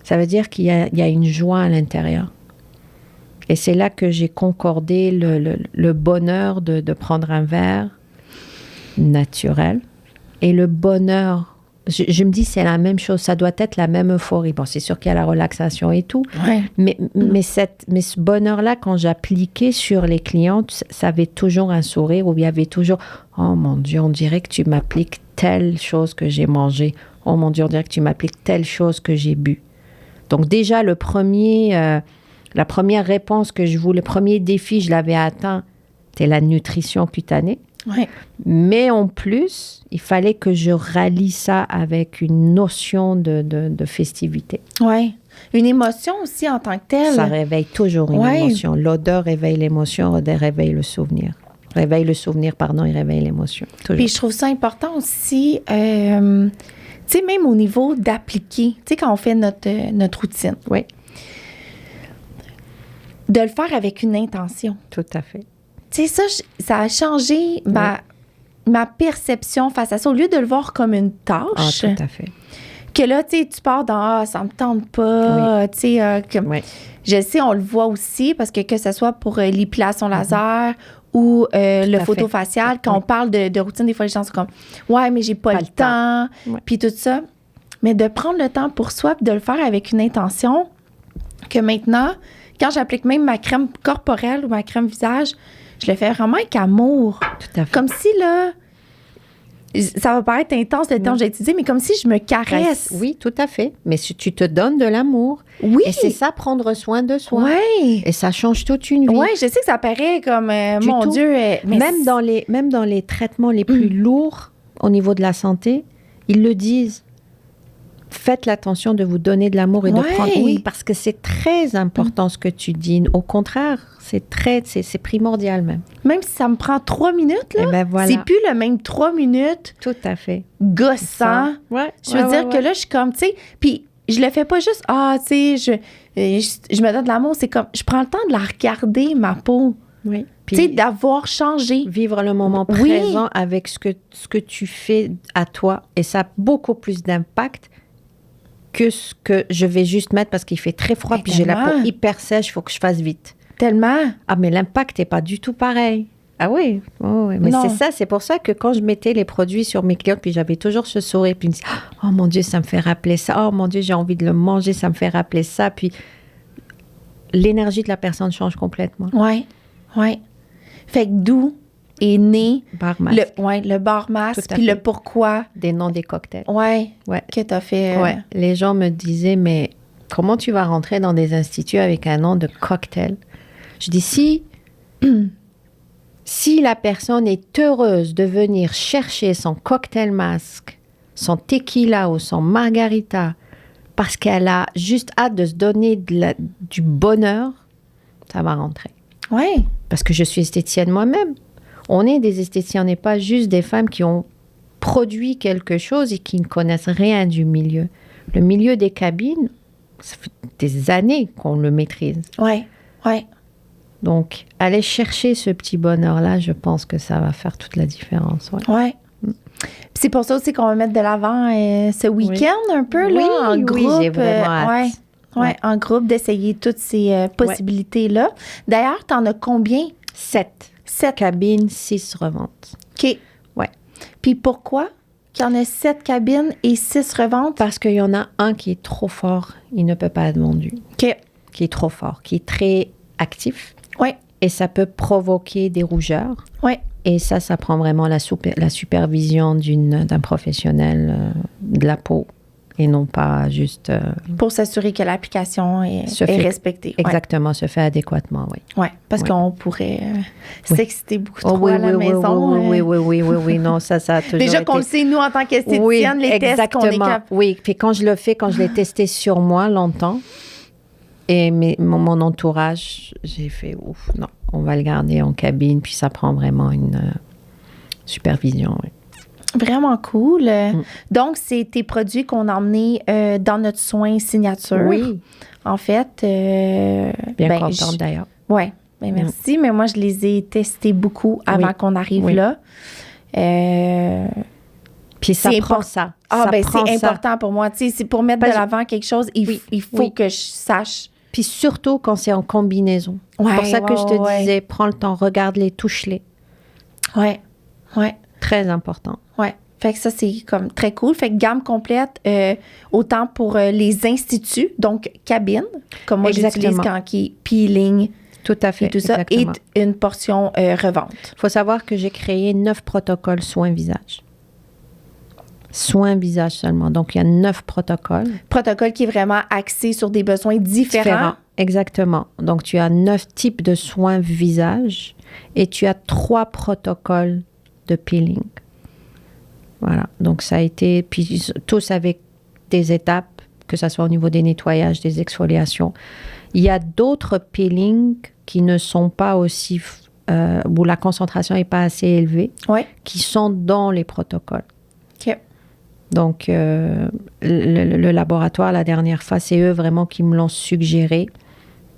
ça veut dire qu'il y a une joie à l'intérieur. Et c'est là que j'ai concordé le bonheur de prendre un verre naturel et le bonheur. Je me dis, c'est la même chose, ça doit être la même euphorie. Bon, c'est sûr qu'il y a la relaxation et tout, mais ce bonheur-là, quand j'appliquais sur les clientes, ça avait toujours un sourire où il y avait toujours « Oh mon Dieu, on dirait que tu m'appliques telle chose que j'ai mangée. Oh mon Dieu, on dirait que tu m'appliques telle chose que j'ai bu. » Donc déjà, la première réponse que je voulais, le premier défi, je l'avais atteint, c'était la nutrition cutanée. Oui. Mais en plus, il fallait que je rallie ça avec une notion de festivité. Oui. Une émotion aussi en tant que telle. Ça réveille toujours une émotion. L'odeur réveille l'émotion, l'odeur réveille le souvenir. Il réveille l'émotion. Toujours. Puis je trouve ça important aussi, tu sais, même au niveau d'appliquer, tu sais, quand on fait notre routine. Oui. De le faire avec une intention. Tout à fait. Tu sais, ça a changé ma perception face à ça. Au lieu de le voir comme une tâche. Ah, tout à fait. Que là, tu sais, tu pars dans « Ah, ça me tente pas. Tu sais, je sais, on le voit aussi, parce que ce soit pour l'épilation laser ou le photofacial, quand on parle de routine, des fois, les gens sont comme « Ouais, mais j'ai pas le temps. » Puis tout ça. Mais de prendre le temps pour soi puis de le faire avec une intention que maintenant, quand j'applique même ma crème corporelle ou ma crème visage, je le fais vraiment avec amour. Tout à fait. Comme si, là, ça va paraître intense le temps que j'ai utilisé, mais comme si je me caresse. Oui, tout à fait. Mais si tu te donnes de l'amour. Oui. Et c'est ça, prendre soin de soi. Oui. Et ça change toute une vie. Oui, je sais que ça paraît comme, mon tout. Dieu. Mais même dans les traitements les plus lourds au niveau de la santé, ils le disent. Faites l'attention de vous donner de l'amour et de prendre... Oui, parce que c'est très important ce que tu dis. Au contraire, c'est primordial même. Même si ça me prend 3 minutes, là, c'est plus le même 3 minutes. Tout à fait. Gossant. Je veux dire que là, je suis comme, tu sais... Puis je le fais pas juste, tu sais, je me donne de l'amour. C'est comme, je prends le temps de la regarder, ma peau. Oui. Tu sais, d'avoir changé. Vivre le moment présent avec ce que tu fais à toi. Et ça a beaucoup plus d'impact que ce que je vais juste mettre parce qu'il fait très froid, puis j'ai la peau hyper sèche, il faut que je fasse vite. Tellement. Ah, mais l'impact n'est pas du tout pareil. Ah oui, mais c'est pour ça que quand je mettais les produits sur mes clientes, puis j'avais toujours ce sourire, puis je me disais, oh mon Dieu, ça me fait rappeler ça, oh mon Dieu, j'ai envie de le manger, ça me fait rappeler ça, puis l'énergie de la personne change complètement. Oui. Fait que d'où est né bar masque. Le bar masque, puis le pourquoi. Des noms des cocktails. Ouais. Que t'as fait. Ouais. Les gens me disaient, mais comment tu vas rentrer dans des instituts avec un nom de cocktail? Je dis, Si la personne est heureuse de venir chercher son cocktail masque, son tequila ou son margarita, parce qu'elle a juste hâte de se donner du bonheur, ça va rentrer. Oui. Parce que je suis esthéticienne moi-même. On est des esthéticiens, on n'est pas juste des femmes qui ont produit quelque chose et qui ne connaissent rien du milieu. Le milieu des cabines, ça fait des années qu'on le maîtrise. Oui, oui. Donc, aller chercher ce petit bonheur-là, je pense que ça va faire toute la différence. Oui. Ouais. C'est pour ça aussi qu'on va mettre de l'avant ce week-end un peu, là, en groupe. Oui, j'ai vraiment hâte. Ouais, en groupe, d'essayer toutes ces possibilités-là. D'ailleurs, tu en as combien? 7 cabines, 6 reventes. OK. Ouais. Puis pourquoi qu'il y en a 7 cabines et 6 reventes? Parce qu'il y en a un qui est trop fort, il ne peut pas être vendu. OK. Qui est trop fort, qui est très actif. Oui. Et ça peut provoquer des rougeurs. Oui. Et ça prend vraiment la supervision d'un professionnel de la peau et non pas juste... pour s'assurer que l'application est respectée. Exactement, se fait adéquatement, oui. Oui, parce qu'on pourrait s'exciter beaucoup trop à la maison. Oui, non, ça a toujours déjà qu'on le sait, nous, en tant qu'esthéticienne, les tests qu'on est capable. Oui, puis quand je l'ai testé sur moi longtemps, et mon entourage, j'ai fait, ouf, non, on va le garder en cabine, puis ça prend vraiment une supervision, oui. Vraiment cool. Donc, c'est tes produits qu'on a emmenés dans notre soin signature. Oui. En fait. Bien contente d'ailleurs. Oui. Ben, merci. Mais moi, je les ai testés beaucoup avant qu'on arrive là. Puis ça prend ça. C'est important pour moi. Tu sais, c'est pour mettre de l'avant quelque chose, il faut que je sache. Puis surtout quand c'est en combinaison. C'est pour ça que je te disais, prends le temps, regarde-les, touche-les. Oui. Oui. Très important. Oui. Fait que ça, c'est comme très cool. Fait que gamme complète, autant pour les instituts, donc cabine, comme moi j'utilise quand qui est peeling. Tout à fait. Et tout ça. Exactement. Et une portion revente. Il faut savoir que j'ai créé 9 protocoles soins visage. Soins visage seulement. Donc, il y a 9 protocoles. Protocole qui est vraiment axé sur des besoins différents. Exactement. Donc, tu as 9 types de soins visage et tu as 3 protocoles de peeling. Voilà. Donc, ça a été... Puis, tous avec des étapes, que ce soit au niveau des nettoyages, des exfoliations. Il y a d'autres peelings qui ne sont pas aussi... où la concentration n'est pas assez élevée, qui sont dans les protocoles. OK. Donc, le laboratoire, la dernière fois, c'est eux vraiment qui me l'ont suggéré,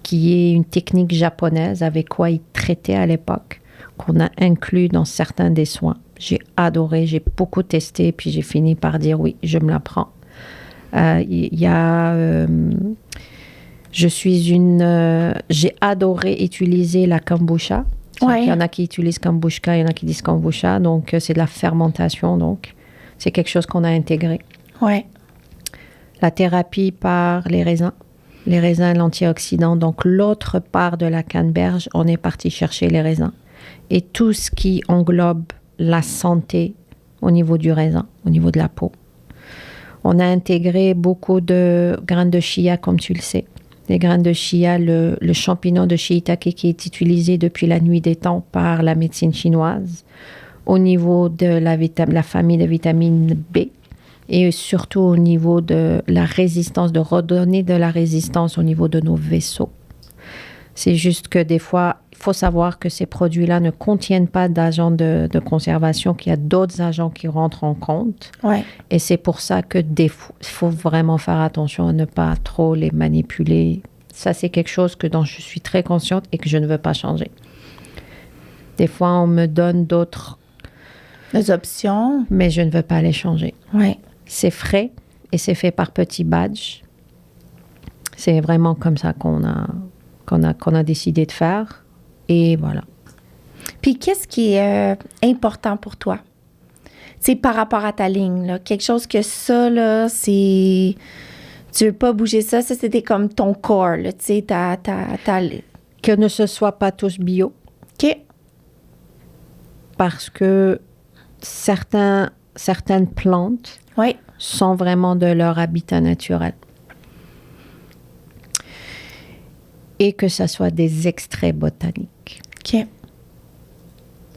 qui est une technique japonaise avec quoi ils traitaient à l'époque, qu'on a inclus dans certains des soins. J'ai adoré, j'ai beaucoup testé, puis j'ai fini par dire oui, je me la prends. J'ai adoré utiliser la kombucha. Il y en a qui utilisent kombucha, il y en a qui disent kombucha, donc c'est de la fermentation, donc c'est quelque chose qu'on a intégré. Oui. La thérapie par les raisins, l'antioxydant, donc l'autre part de la canneberge, on est parti chercher les raisins. Et tout ce qui englobe la santé au niveau du raisin, au niveau de la peau. On a intégré beaucoup de graines de chia, comme tu le sais. Les graines de chia, le champignon de shiitake qui est utilisé depuis la nuit des temps par la médecine chinoise, au niveau de la famille de vitamine B et surtout au niveau de la résistance, de redonner de la résistance au niveau de nos vaisseaux. C'est juste que des fois, il faut savoir que ces produits-là ne contiennent pas d'agents de conservation, qu'il y a d'autres agents qui rentrent en compte. Ouais. Et c'est pour ça que il faut vraiment faire attention à ne pas trop les manipuler. Ça, c'est quelque chose dont je suis très consciente et que je ne veux pas changer. Des fois, on me donne d'autres options, mais je ne veux pas les changer. Ouais. C'est frais et c'est fait par petits badges. C'est vraiment comme ça qu'on a décidé de faire. Et voilà. Puis, qu'est-ce qui est important pour toi? Tu sais, par rapport à ta ligne, là, quelque chose que ça, là, c'est... Tu veux pas bouger ça, c'était comme ton corps, là, tu sais, Que ne ce soit pas tous bio. OK. Parce que certaines plantes sont vraiment de leur habitat naturel. Et que ça soit des extraits botaniques. OK.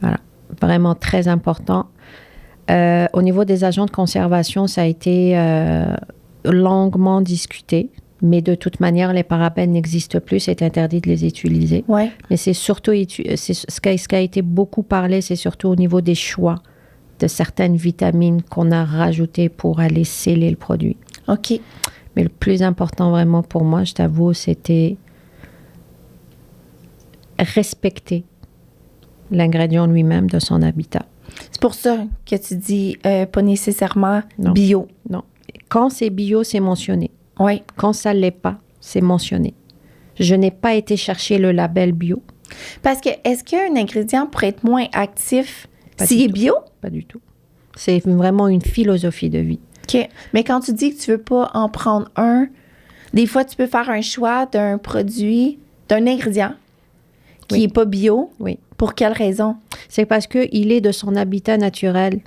Voilà, vraiment très important. Au niveau des agents de conservation, ça a été longuement discuté. Mais de toute manière, les parabènes n'existent plus, c'est interdit de les utiliser. Ouais. Mais c'est surtout, ce qui a été beaucoup parlé, c'est surtout au niveau des choix de certaines vitamines qu'on a rajoutées pour aller sceller le produit. OK. Mais le plus important vraiment pour moi, je t'avoue, c'était respecter l'ingrédient lui-même de son habitat. C'est pour ça que tu dis pas nécessairement Non. bio. Non. Quand c'est bio, c'est mentionné. Oui. Quand ça ne l'est pas, c'est mentionné. Je n'ai pas été chercher le label bio. Parce que est-ce qu'un ingrédient pourrait être moins actif Pas s'il du est tout. bio? Pas du tout. C'est vraiment une philosophie de vie. OK. Mais quand tu dis que tu veux pas en prendre un, des fois, tu peux faire un choix d'un produit, d'un ingrédient qui Oui. n'est pas bio. Oui. Pour quelle raison? C'est parce qu'il est de son habitat naturel.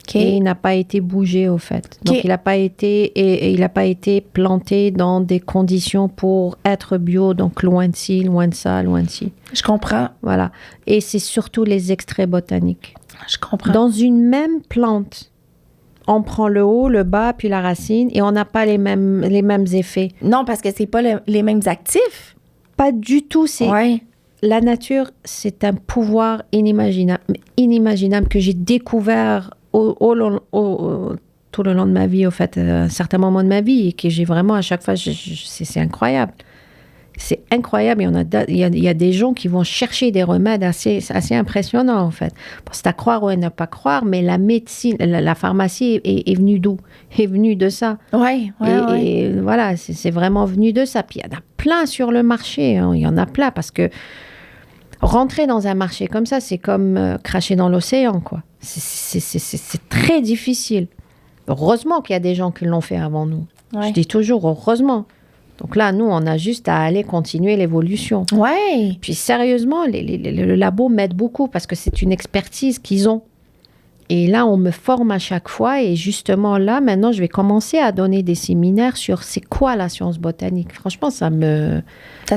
OK. Et il n'a pas été bougé, au fait. Donc, OK. il n'a pas été planté dans des conditions pour être bio. Donc, loin de ci, loin de ça, loin de ci. Je comprends. Voilà. Et c'est surtout les extraits botaniques. Je comprends. Dans une même plante, on prend le haut, le bas, puis la racine, et on n'a pas les mêmes effets. Non, parce que c'est pas les mêmes actifs. Pas du tout. Ouais. La nature, c'est un pouvoir inimaginable que j'ai découvert tout le long de ma vie, au fait, à un certain moment de ma vie, et que j'ai vraiment, à chaque fois, c'est incroyable. C'est incroyable. Il y a des gens qui vont chercher des remèdes assez impressionnants, en fait. C'est à croire ou à ne pas croire, mais la médecine, la pharmacie est venue d'où? Est venue de ça. Oui, oui, oui. Et voilà, c'est vraiment venu de ça. Puis il y en a plein sur le marché. Hein. Il y en a plein parce que rentrer dans un marché comme ça, c'est comme cracher dans l'océan, quoi. C'est très difficile. Heureusement qu'il y a des gens qui l'ont fait avant nous. Ouais. Je dis toujours heureusement. Donc là, nous, on a juste à aller continuer l'évolution. Ouais. Puis sérieusement, le labo m'aide beaucoup parce que c'est une expertise qu'ils ont. Et là, on me forme à chaque fois. Et justement, là, maintenant, je vais commencer à donner des séminaires sur c'est quoi la science botanique. Franchement, ça te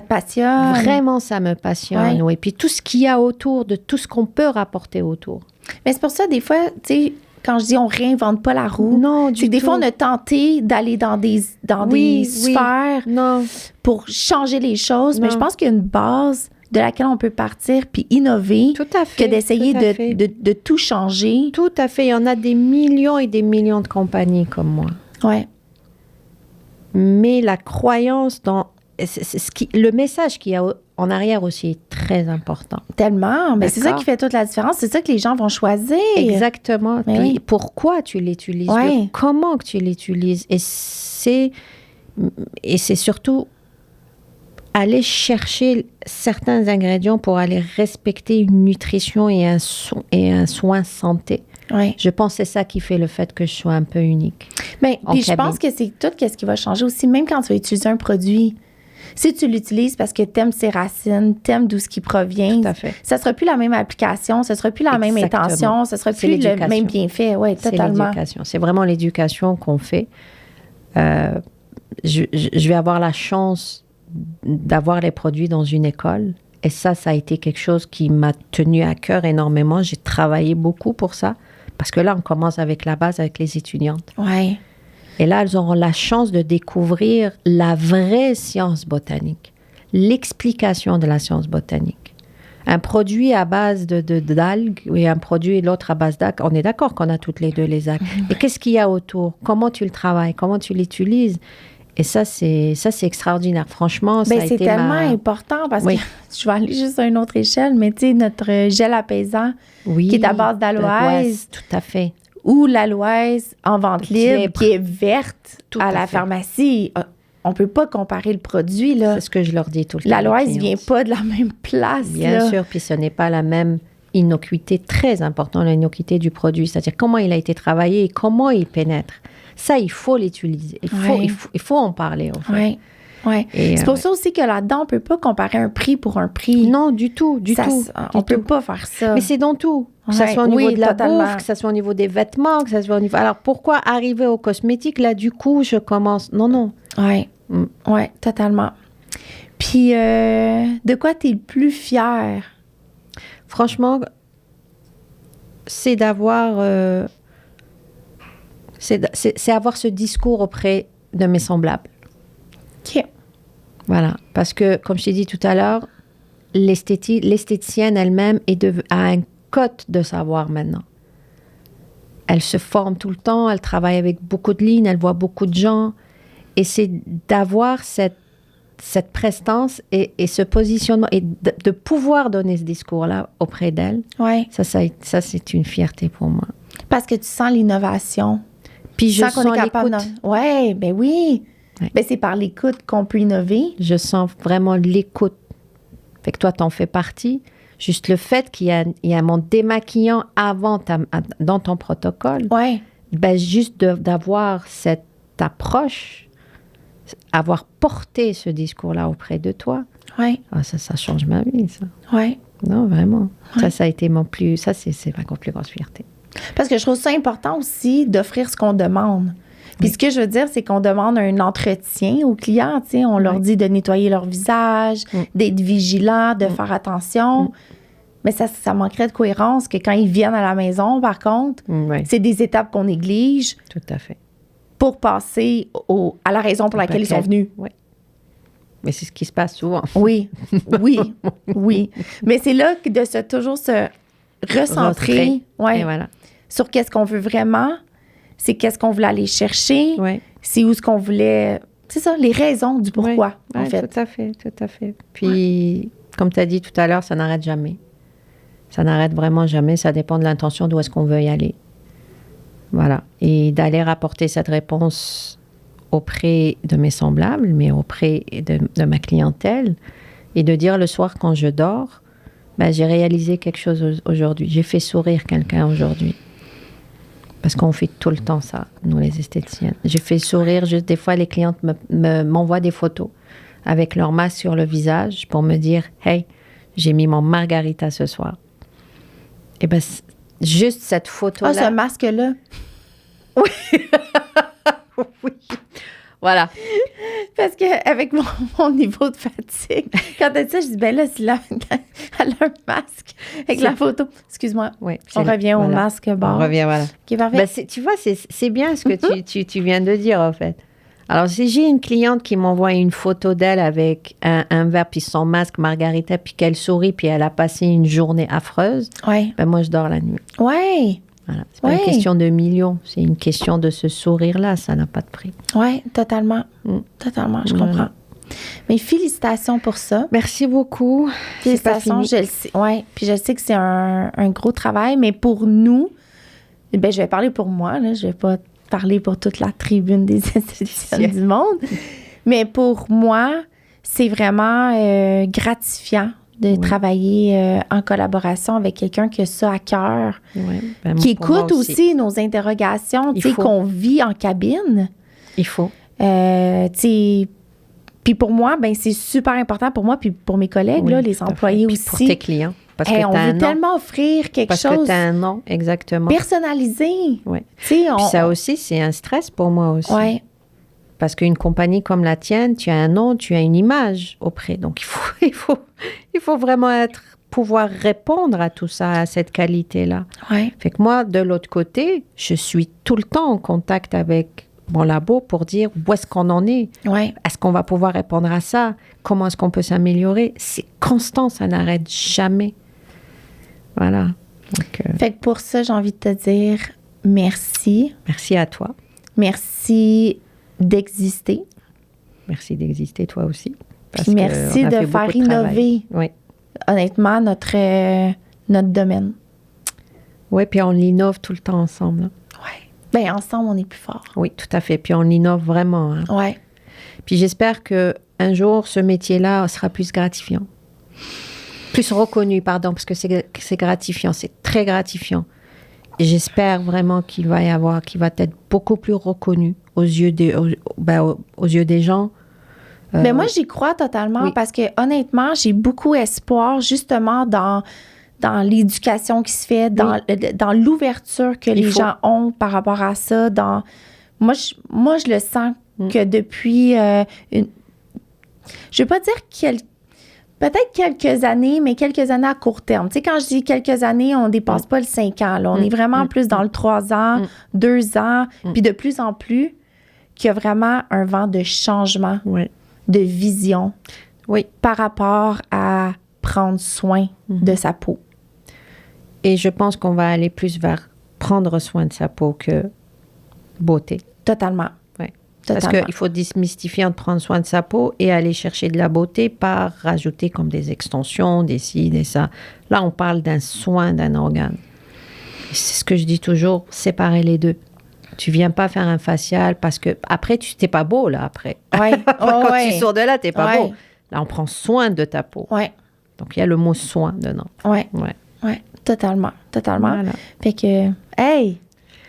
passionne. Vraiment, ça me passionne. Ouais. Et puis, tout ce qu'il y a autour, de tout ce qu'on peut rapporter autour. Mais c'est pour ça, des fois, tu sais, quand je dis on réinvente pas la roue, non, c'est que des fois, on a tenté d'aller dans des sphères pour changer les choses. Mais je pense qu'il y a une base de laquelle on peut partir puis innover, tout à fait, que d'essayer de tout changer. Tout à fait. Il y en a des millions et des millions de compagnies comme moi. Ouais. Mais la croyance dans... le message qu'il y a en arrière aussi est très important. Tellement. Mais c'est ça qui fait toute la différence. C'est ça que les gens vont choisir. Exactement. Mais puis pourquoi tu l'utilises, comment que tu l'utilises. Et c'est surtout aller chercher certains ingrédients pour aller respecter une nutrition et un soin santé. Ouais. Je pense que c'est ça qui fait le fait que je sois un peu unique. Mais puis je pense que c'est tout ce qui va changer aussi, même quand tu vas utiliser un produit. Si tu l'utilises parce que tu aimes ses racines, tu aimes d'où ce qui provient, ça ne sera plus la même application, ça ne sera plus la même intention, ça ne sera plus le même bienfait. Oui, totalement. C'est l'éducation. C'est vraiment l'éducation qu'on fait. Je vais avoir la chance d'avoir les produits dans une école. Et ça a été quelque chose qui m'a tenu à cœur énormément. J'ai travaillé beaucoup pour ça. Parce que là, on commence avec la base, avec les étudiantes. Oui. Et là, elles auront la chance de découvrir la vraie science botanique, l'explication de la science botanique. Un produit à base d'algues et un produit et l'autre à base d'algues, on est d'accord qu'on a toutes les deux les algues. Et qu'est-ce qu'il y a autour? Comment tu le travailles? Comment tu l'utilises? Et ça, c'est extraordinaire. Franchement, ça a été c'est tellement important parce que je vais aller juste à une autre échelle, mais tu sais, notre gel apaisant qui est à base d'aloès. Tout à fait. Ou l'aloès en vente libre qui est verte à la pharmacie. On ne peut pas comparer le produit, là. C'est ce que je leur dis tout le temps. L'aloès ne vient pas de la même place, Bien sûr, puis ce n'est pas la même innocuité, très importante, l'innocuité du produit. C'est-à-dire comment il a été travaillé et comment il pénètre. Ça, il faut l'utiliser. Il faut en parler, en fait. Oui. Ouais. C'est pour ça aussi que là-dedans, on ne peut pas comparer un prix pour un prix. Non, du tout. On ne peut pas faire ça. Mais c'est dans tout. Que ce soit au niveau de la bouffe, que ce soit au niveau des vêtements, que ce soit au niveau... Alors, pourquoi arriver aux cosmétiques, là, du coup, je commence... Non. Oui, totalement. Puis, de quoi tu es le plus fière? Franchement, c'est d'avoir... c'est avoir ce discours auprès de mes semblables. OK. Voilà. Parce que, comme je t'ai dit tout à l'heure, l'esthéticienne elle-même a un code de savoir maintenant. Elle se forme tout le temps, elle travaille avec beaucoup de lignes, elle voit beaucoup de gens. Et c'est d'avoir cette prestance et ce positionnement et de pouvoir donner ce discours-là auprès d'elle. Ouais. Ça, c'est une fierté pour moi. Parce que tu sens l'innovation. Puis je sens l'écoute. Oui, ben oui. Ouais. Ben c'est par l'écoute qu'on peut innover. Je sens vraiment l'écoute. Fait que toi, t'en fais partie. Juste le fait qu'il y a un monde démaquillant avant dans ton protocole. Ouais. Ben juste d'avoir cette approche, avoir porté ce discours-là auprès de toi. Ouais. Ah, ça change ma vie, ça. Ouais. Non, vraiment. Ouais. Ça a été c'est ma plus grosse fierté. Parce que je trouve ça important aussi d'offrir ce qu'on demande. Puis ce que je veux dire, c'est qu'on demande un entretien aux clients. Tu sais, on leur dit de nettoyer leur visage, d'être vigilant, de faire attention. Mais ça manquerait de cohérence que quand ils viennent à la maison, par contre, c'est des étapes qu'on néglige. Tout à fait. Pour passer à la raison pour laquelle ils sont venus. Oui. Mais c'est ce qui se passe souvent. Oui, oui. Mais c'est là que de toujours se recentrer sur qu'est-ce qu'on veut vraiment, c'est qu'est-ce qu'on voulait aller chercher, c'est où ce qu'on voulait... C'est ça, les raisons du pourquoi, en fait. Tout à fait. Puis, comme tu as dit tout à l'heure, ça n'arrête jamais. Ça n'arrête vraiment jamais. Ça dépend de l'intention, d'où est-ce qu'on veut y aller. Voilà. Et d'aller rapporter cette réponse auprès de mes semblables, mais auprès de ma clientèle, et de dire le soir quand je dors, ben, j'ai réalisé quelque chose aujourd'hui. J'ai fait sourire quelqu'un aujourd'hui. Parce qu'on fait tout le temps ça, nous les esthéticiennes. J'ai fait sourire, des fois les clientes m'envoient des photos avec leur masque sur le visage pour me dire « Hey, j'ai mis mon margarita ce soir. » Et bien, juste cette photo-là... Ah, ce masque-là? Oui. Oui. Voilà. Parce qu'avec mon niveau de fatigue, quand elle dit ça, je dis, ben là, si elle a un masque avec la photo. Excuse-moi. Oui, on revient au masque bord. On revient, voilà. Qui est parfait. Ben, tu vois, c'est bien ce que tu viens de dire, en fait. Alors, si j'ai une cliente qui m'envoie une photo d'elle avec un verre, puis son masque, margarita, puis qu'elle sourit, puis elle a passé une journée affreuse, ben moi, je dors la nuit. Oui. Voilà. C'est pas une question de millions, c'est une question de ce sourire-là, ça n'a pas de prix. Oui, totalement. Totalement, je comprends. Mais félicitations pour ça. Merci beaucoup. Félicitations, je le sais. Oui, puis je sais que c'est un gros travail, mais pour nous, ben, je vais parler pour moi, là, je vais pas parler pour toute la tribune des esthéticiennes du monde, mais pour moi, c'est vraiment gratifiant de travailler en collaboration avec quelqu'un qui a ça à cœur, qui écoute aussi nos interrogations, tu sais, qu'on vit en cabine. Il faut. Tu sais, puis pour moi, ben c'est super important pour moi, puis pour mes collègues, là, les employés aussi. Pour tes clients. Parce que on veut tellement offrir quelque chose. Parce que tu as un nom, exactement. Personnalisé. Oui. Puis ça aussi, c'est un stress pour moi aussi. Oui. Parce qu'une compagnie comme la tienne, tu as un nom, tu as une image auprès. Donc, il faut vraiment pouvoir répondre à tout ça, à cette qualité-là. Ouais. Fait que moi, de l'autre côté, je suis tout le temps en contact avec mon labo pour dire où est-ce qu'on en est. Ouais. Est-ce qu'on va pouvoir répondre à ça? Comment est-ce qu'on peut s'améliorer? C'est constant, ça n'arrête jamais. Voilà. Donc, fait que pour ça, j'ai envie de te dire merci. Merci à toi. Merci d'exister. Merci d'exister, toi aussi. Puis merci de faire innover, honnêtement, notre domaine. Oui, puis on l'innove tout le temps ensemble. Oui. Bien, ensemble, on est plus fort. Oui, tout à fait. Puis on l'innove vraiment. Hein. Oui. Puis j'espère qu'un jour, ce métier-là sera plus gratifiant. Plus reconnu, pardon, parce que c'est gratifiant, c'est très gratifiant. Et j'espère vraiment qu'il va être beaucoup plus reconnu aux yeux des gens. Mais moi, j'y crois totalement parce que honnêtement, j'ai beaucoup espoir justement dans l'éducation qui se fait, dans l'ouverture que les gens ont par rapport à ça. Moi, je le sens que depuis... je ne veux pas dire peut-être quelques années, mais quelques années à court terme. Tu sais, quand je dis quelques années, on ne dépasse pas le 5 ans. Là. On est vraiment plus dans le 3 ans, 2 ans, puis de plus en plus, qu'il y a vraiment un vent de changement, de vision par rapport à prendre soin de sa peau. Et je pense qu'on va aller plus vers prendre soin de sa peau que beauté. Totalement. Parce qu'il faut démystifier entre prendre soin de sa peau et aller chercher de la beauté par rajouter comme des extensions, des ci, des ça. Là, on parle d'un soin d'un organe. C'est ce que je dis toujours, séparer les deux. Tu viens pas faire un facial parce que après, tu n'es pas beau, là, après. Quand tu sors de là, tu n'es pas beau. Là, on prend soin de ta peau. Donc, il y a le mot soin dedans. Oui, totalement. Voilà. Fait que, hey!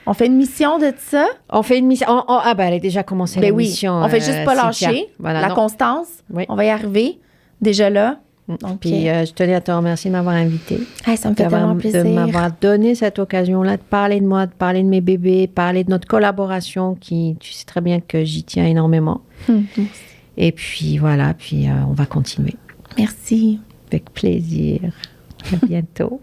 On fait une mission de ça. On fait une mission. Elle a déjà commencé la mission. On fait juste pas lâcher. Voilà, la constance. On va y arriver. Déjà là. Donc, puis, je tenais à te remercier de m'avoir invitée. Ça me fait tellement plaisir. De m'avoir donné cette occasion-là de parler de moi, de parler de mes bébés, parler de notre collaboration qui, tu sais très bien que j'y tiens énormément. Et puis, voilà. Puis, on va continuer. Merci. Avec plaisir. À bientôt.